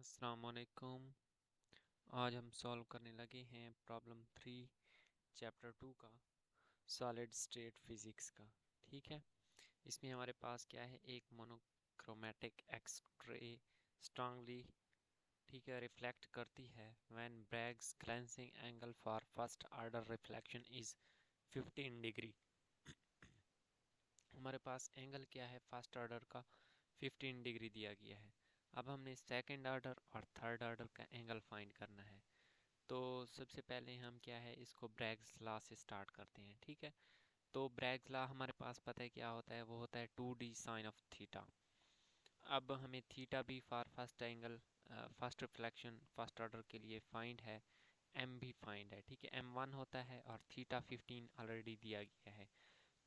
अस्सलामुअलैकुम। आज हम सॉल्व करने लगे हैं प्रॉब्लम 3 चैप्टर 2 का सॉलिड स्टेट फिजिक्स का। ठीक है, इसमें हमारे पास क्या है, एक मोनोक्रोमेटिक एक्स-रे स्ट्रांगली, ठीक है, रिफ्लेक्ट करती है when Bragg's glancing angle for first order reflection is 15 degree. हमारे पास एंगल क्या है फर्स्ट ऑर्डर का, 15 डिग्री दिया गया है। अब हमने सेकंड ऑर्डर और थर्ड ऑर्डर का एंगल फाइंड करना है। तो सबसे पहले हम क्या है, इसको ब्रैग्स लॉ से स्टार्ट करते हैं। ठीक है, तो ब्रैग्स लॉ हमारे पास पता है क्या होता है, वो होता है 2d साइन ऑफ थीटा। अब हमें थीटा भी for first angle, first reflection first order के लिए फाइंड है, एम भी फाइंड है। ठीक है, m1 होता है और थीटा 15 ऑलरेडी दिया गया है।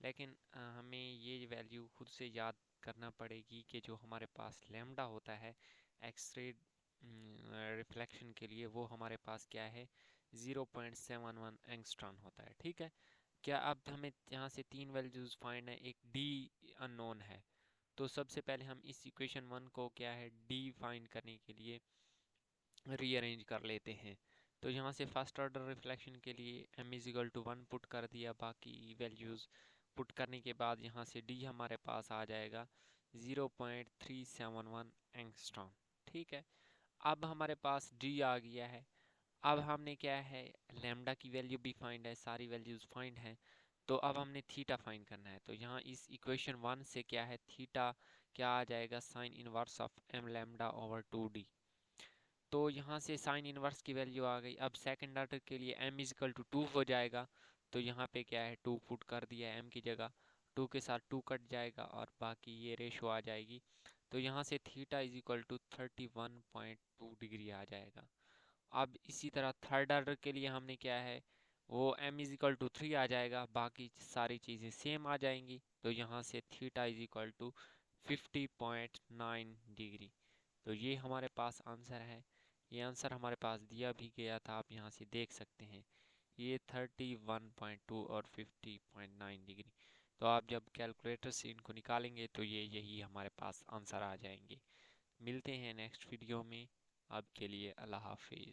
लेकिन हमें ये वैल्यू खुद से याद करना पड़ेगी कि जो हमारे पास लैम्डा होता है एक्सरे रिफ्लेक्शन के लिए, वो हमारे पास क्या है 0.71 एंगस्ट्रॉन होता है। ठीक है, क्या अब हमें यहाँ से तीन वैल्यूज फाइंड है, एक डी अननोन है। तो सबसे पहले हम इस इक्वेशन 1 को क्या है डी फाइंड करने के लिए रीअरेंज कर लेते हैं। तो यहाँ से फर्स्ट ऑर्डर रिफ्लेक्शन के लिए m is equal to 1 put कर दिया, बाकी वैल्यूज़ पुट करने के बाद यहाँ से d हमारे पास आ जाएगा 0.371 एंगस्ट्रॉम। ठीक है, अब हमारे पास d आ गया है। अब हमने क्या है, लैम्डा की वैल्यू भी फाइंड है, सारी वैल्यूज़ फाइंड हैं। तो अब हमने थीटा फाइंड करना है। तो यहाँ इस इक्वेशन 1 से क्या है, थीटा क्या आ जाएगा, sine inverse of m lambda over 2d। तो यहाँ से साइन इनवर्स की वैल्यू आ गई। अब सेकंड ऑर्डर के लिए m इज इक्वल टू 2 हो जाएगा। तो यहाँ पे क्या है 2 पुट कर दिया m की जगह, 2 के साथ 2 कट जाएगा और बाकी ये रेशो आ जाएगी। तो यहाँ से theta is equal to 31.2 degree आ जाएगा। अब इसी तरह थर्ड ऑर्डर के लिए हमने क्या है, वो m इज इक्वल टू 3 आ जाएगा, बाकी सारी चीज़ें सेम आ जाएंगी। तो यहाँ से theta is equal to 50.9 degree. तो ये हमारे पास आंसर है। ये आंसर हमारे पास दिया भी गया था, आप यहाँ से देख सकते हैं, ये 31.2 और 50.9 डिग्री। तो आप जब कैलकुलेटर से इनको निकालेंगे तो ये यही हमारे पास आंसर आ जाएंगे। मिलते हैं नेक्स्ट वीडियो में, अब के लिए अल्लाह हाफिज़।